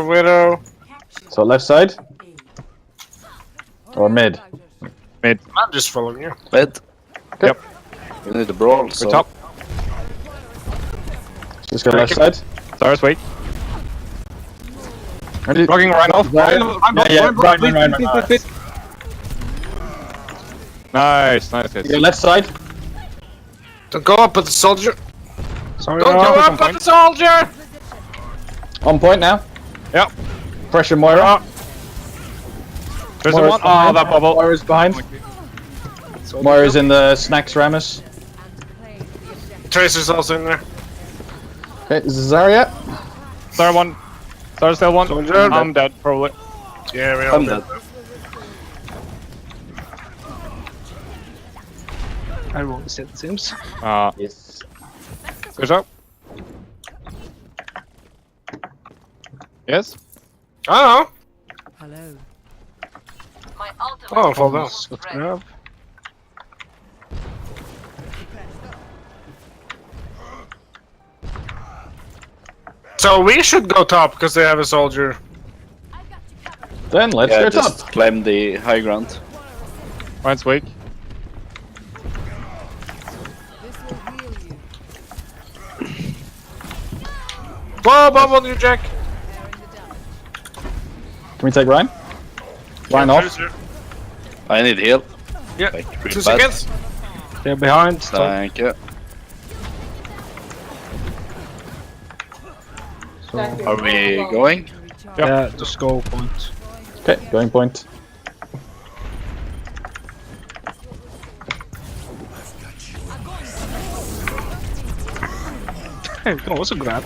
for Widow. So left side? Or mid? I'm just following you. Mid. Yep. We need the brawl, so... top. Just go left side. Stars, wait. Ready? Blocking Reinhold. Yeah, Ryan. Nice, nice hits. Go left side. Don't go up at the soldier. Sorry, Don't go up at the soldier! On point now. Yep. Pressure Moira. There's Moira's one. Oh, behind. that bubble. Moira's behind. Moira's in the snacks Ramus. Tracer's also in there. Okay, is this Zarya? Star one. Star still one. Soldier. I'm dead, probably. Yeah, we I'm are. dead. I won't set the Sims. Yes. Good job. Yes? Oh, Hello. oh, fall down. Scott grab. So we should go top because they have a soldier. Then let's Yeah, go just top. claim the high ground. Mine's weak. This will heal you. Whoa, bomb on you, Jack. Can we take Ryan? Ryan off. Tracer. I need heal. Yeah, Like, 2 pretty bad. seconds. They're behind. Stop. Thank you. Are we going? Yeah, just go point. Okay, going point. You can also grab.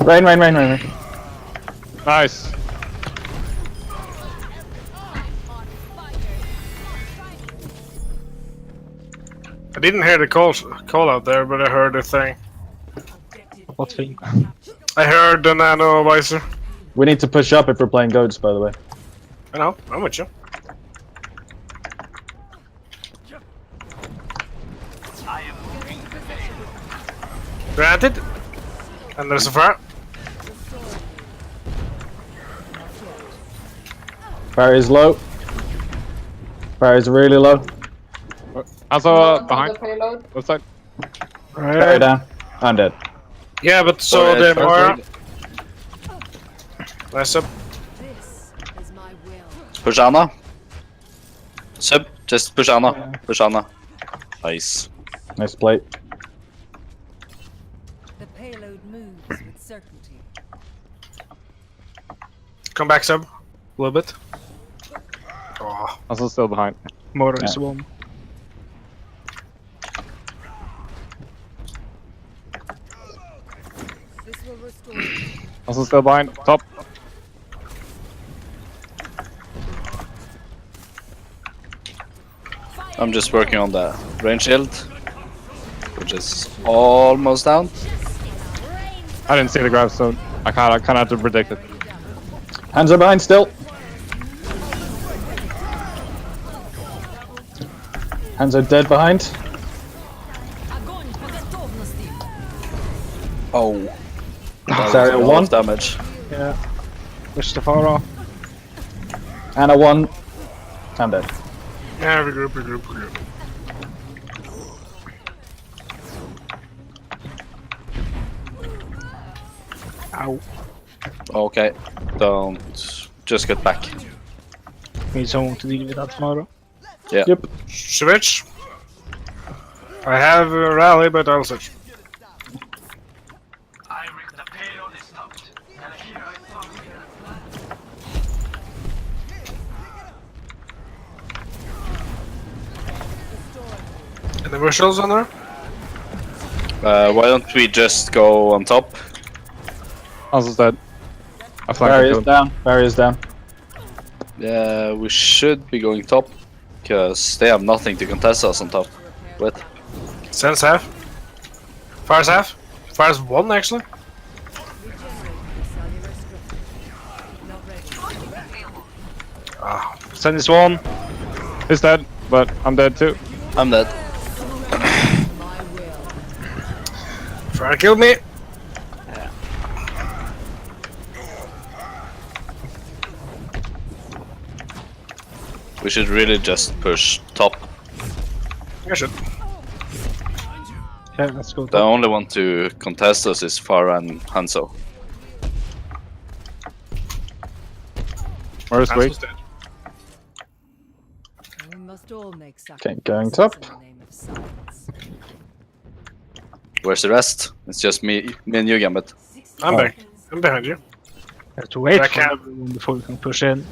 Rain. Nice. I didn't hear the call out there, but I heard the thing. What thing? I heard the nano visor. We need to push up if we're playing goats, by the way. I know, I'm with you. Granted. And there's a fire. Fire is low. Fire is really low. Also behind. Left side. Fire down. I'm dead. Yeah, but so Alright, they're first Moira. aid. Nice up. This is my will. Push Anna. Sub, just push Anna. Push Anna. Nice. Nice plate. The payload moves with certainty. Come back, sub. A little bit. Oh, Also still behind. More is Yeah. one. This will restore you. Also still behind. Top. I'm just working on the range shield, which is almost down. I didn't see the grab, so I kinda had to predict it. Hands are behind still. Hands are dead behind. Oh. Sorry, A lot one. of damage. Yeah. Push the far off. Anna one. I'm dead. yeah, regroup. Ow. Okay. Don't. Just get back. Need someone to deal with that tomorrow. Yeah. Yep. Switch. I have a rally, but I'll switch. Any visuals on there? Why don't we just go on top? Also dead. I Fire flanked is him. down. Fire is down. Yeah, we should be going top. Because they have nothing to contest us on top with. Sense half. Fire's half. Fire's one, actually. Ah, Send this one. He's dead, but I'm dead too. I'm dead. Fire killed me. We should really just push top. I should. Yeah, let's go The top. only one to contest us is Pharah and Hanzo. Where's Hanzo's weak? dead. We must all make Okay, going sacrifices top. in the name of science. Where's the rest? It's just me and you, Gambit. I'm back. I'm behind you. Have to wait Back for out. everyone before we can push in.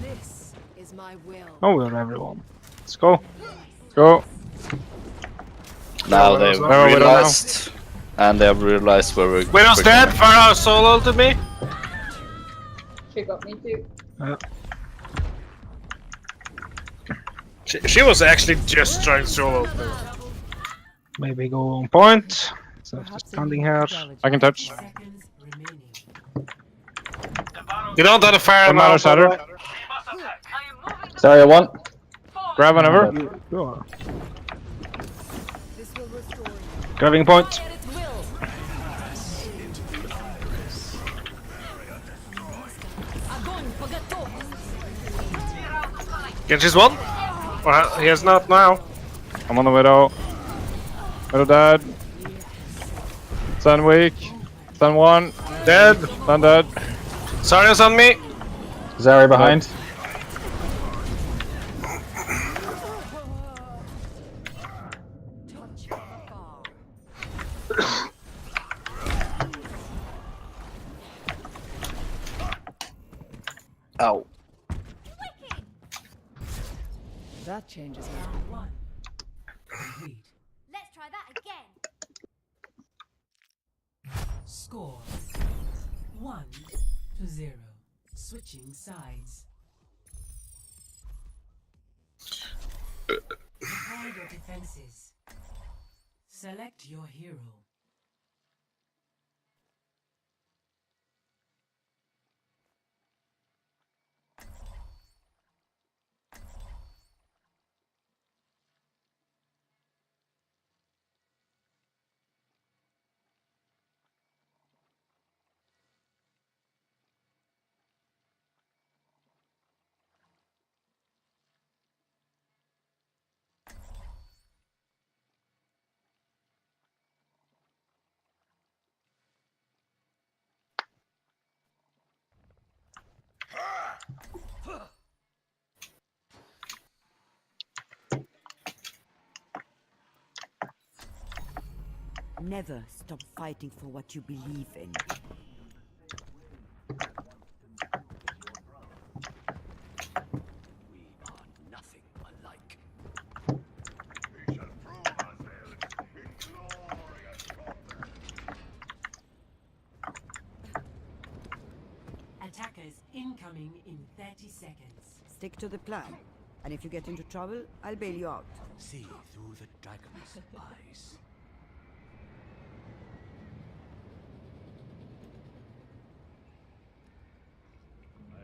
This is my will. Oh, we're everyone. Let's go. Go. Now Widow's they've not- Where are Widow now? realized, and they have realized where we're. Widow's we're dead. going. Pharah solo to me. She got me too. She was actually just trying solo. Maybe go on point. So Perhaps just a standing new here. methodology. I can touch. Seconds remaining. You don't have a fire One now. mana shatter. Zarya 1. Grab whenever. Go. This will restore you. Grabbing point. At its will. Огонь по готовности. Genji's one. Well, he has not now. I'm on the Widow. Widow dead. Sun weak. Sun 1. Dead. Sun dead. Zarya's on me. Zarya behind. Touch from afar. Ow. That changes One. Complete. Let's try that again. Score 1-0. Switching sides. Prepare your defenses. Select your hero. Never stop fighting for what you believe in. Attackers incoming in 30 seconds. Stick to the plan. And if you get into trouble, I'll bail you out. See through the dragon's eyes.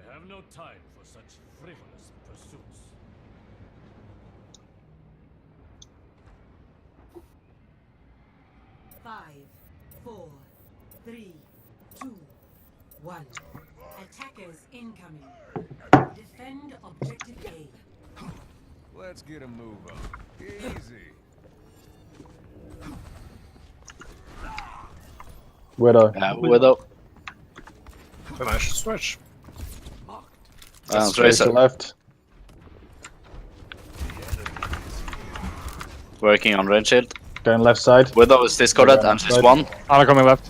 I have no time for such frivolous pursuits. Five, 4, 3, 2, 1. Attackers incoming. Defend objective A. Let's get a move on. Easy. Widow. Yeah, Widow. Then I should switch. And Tracer Tracer. left. Working on range shield. Going left side. Widow is discarded Yeah, and she's right. one. Ana coming left.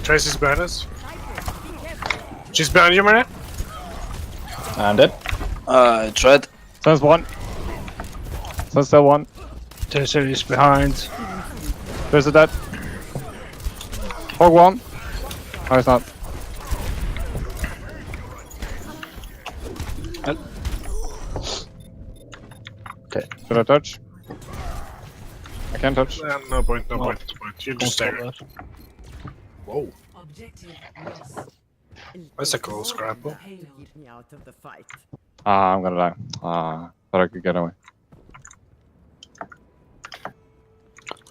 Tracy's behind us. She's behind you, Maria. And it. Tread. Sun's 1. Sun's still 1. Tesser is behind. There's a dead. Hog 1. No, it's not. Okay. Should I touch? I can't touch. No point, no point, no point. You just stay there. Whoa. Objective lost. That's a cool scrapple. Payload. Get me out of the fight. Ah, I'm gonna die. Ah, thought I could get away.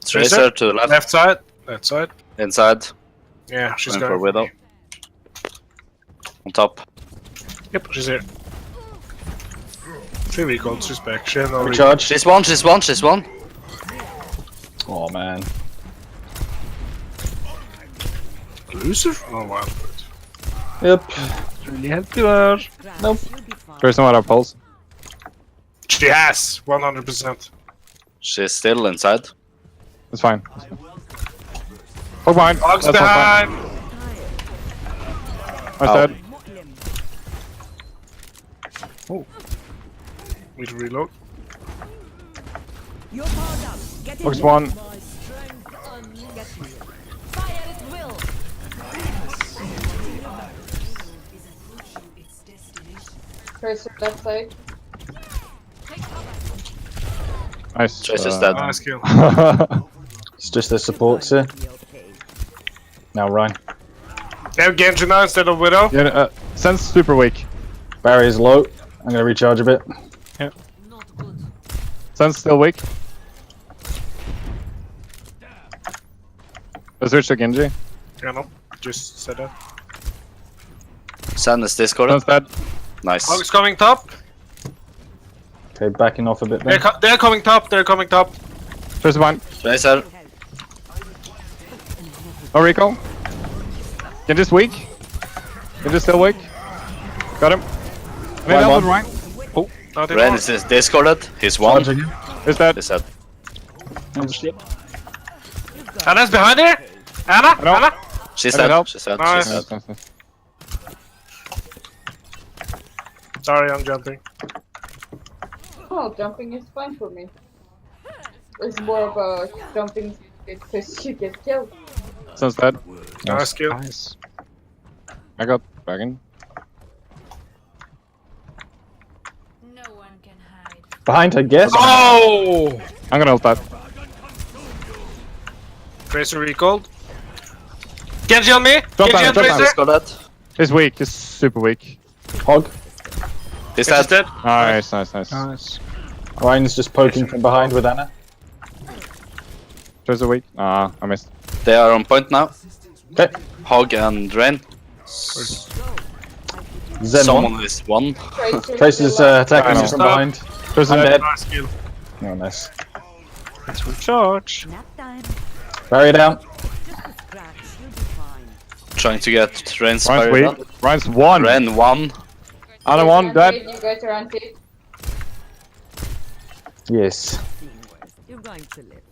Tracer to the left. Left side. Left side. Inside. Yeah, she's Going going for Widow. On top. Yep, she's here. She recalled, she's back. She had no recall. Recharge. She's one, she's one, she's one. Oh man. Loser? Oh wow. Yep. Really help you out. Nope. There's no other pulse. She has 100%. She's still inside. It's fine. Hook behind. Hogs That's not fine. behind. I Ow. said. Need to reload. You're powered up. Get in Hook's there. one. Fire at will. Tracer left side. Nice. Tracer's dead. Nice kill. It's just the supports here. Now Ryan. They have Genji now instead of Widow. Yeah, Sense super weak. Barry's low. I'm gonna recharge a bit. Sense still weak. Let's switch to Genji. Yeah, no. Just said that. Sand is discorded. Sense dead. Nice. Hogs coming top. Okay, backing off a bit They're, then. they're coming top. They're coming top. Tracer behind. Tracer. No recall. Genji's weak. Genji's still weak. Got him. I mean, that was right. Nothing Ren more. is discorded. He's one. Charge again. Is that? He's dead. Anna's behind here. Anna. know. Anna. She's I need dead. help. She's dead. Nice. She's dead. Nice, nice. Sorry, I'm jumping. Oh, jumping is fine for me. It's more of a jumping because you get killed. Sense dead. Nice kill. Nice. I got dragon. No one can hide. Behind, I guess. Oh! I'm gonna ult that. Tracer recalled. Genji on me. Drop Genji down, on drop down. Tracer. Discorded. He's weak. He's super weak. Hog. He's Genji's dead. dead. Nice, nice, nice. Nice. Ryan's just poking from behind with Anna. Tracer weak. Ah, I missed. They are on point now. Okay. Hog and Ren. Zen Someone one. is one. Tracer's attacking I us from know. behind. Tracer I'm dead. dead. Nice kill. Oh, nice. Let's recharge. Nap time. Barry down. Scratch. You'll be fine. Trying to get Ren's Ryan's fire weak. down. Ryan's one. Ren one. Another one dead. You guys are on tape. Yes. You're going to live.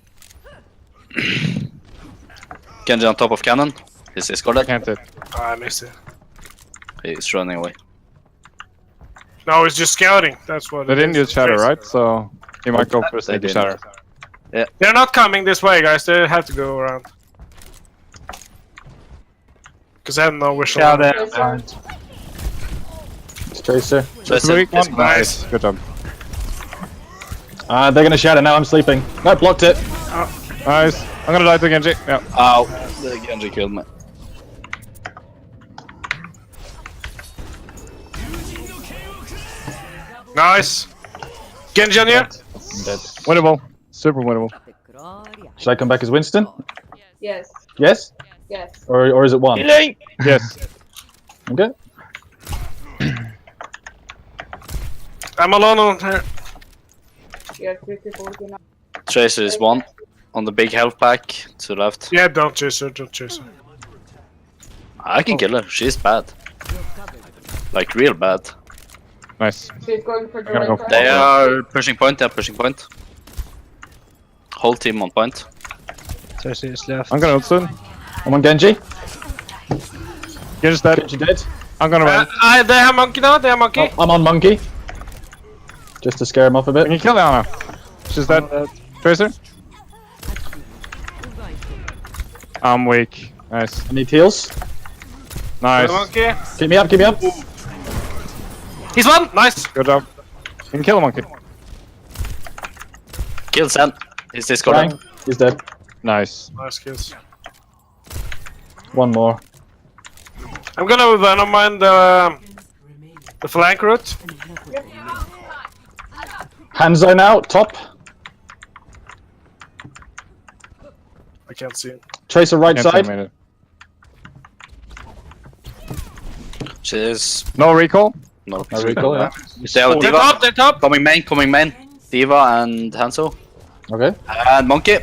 Genji on top of cannon. He's discorded. Can't hit. I missed it. He's running away. No, it's just scouting. That's what. They it didn't is. use shatter, Tracer. right? So he might go for a They sneaky didn't. shatter. They're not coming this way, guys. They have to go around. Because I have no visual. Yeah, they're Tracer. behind. It's Tracer. Tracer. Weak one. Nice. Good job. They're gonna shatter now. I'm sleeping. No, blocked it. Nice. I'm gonna die to Genji. Yeah. Ow. The Genji killed me. Nice. Genji on you. I'm dead. Winnable. Super winnable. The gloria. Should I come back as Winston? Yes. Yes? Yes. Or is it one? Yes. Okay. I'm alone on her. You have 3 people looking up. Tracer is one. On the big health pack to the left. Yeah, don't chase her. Don't chase her. I can kill her. She's bad. Like real bad. Nice. She's going for the I'm gonna right go side. They are pushing point. They're pushing point. Whole team on point. Tracer is left. I'm gonna ult soon. I'm on Genji. Genji's dead. Genji dead. I'm gonna run. They have monkey now. They have monkey. Oh, I'm on Monkey. Just to scare him off a Can bit. you kill Anna? She's dead. Tracer? You're going to I'm weak. Nice. I need heals. Nice. Monkey. Keep me up, keep me up. He's one. Nice. Good job. You can kill a monkey. Kill Sen. He's discorded. Ryan, he's dead. Nice. Nice kills. One more. I'm gonna venom mine the flank route. Handzone out, top. I can't see him. Tracer right Can't see side. him, made it. She's No recall. No. I recall, yeah. They have They're Diva. top, they're top! Coming main. Diva and Hanzo. Okay. And Monkey.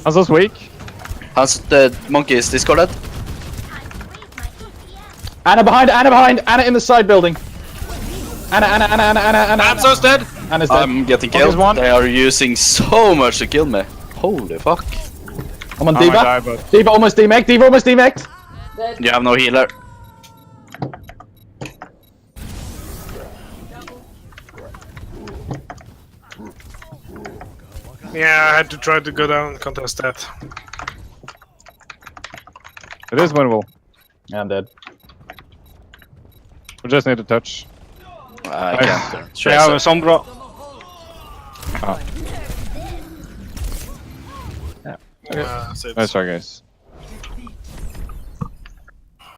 Hanzo's weak. The Monkey is discarded. Anna behind, Anna in the side building. Anna. Hanzo's dead! Anna's dead. I'm getting Monkey's killed. one. They are using so much to kill me. Holy fuck. I'm on I Diva. might die, but Diva almost demeched. Dead. You have no healer. Yeah, I had to try to go down and contest that. it is winnable. Yeah, I'm dead. We just need to touch. I Nice. can't. They have a Sombra. Oh. So Nice try, guys.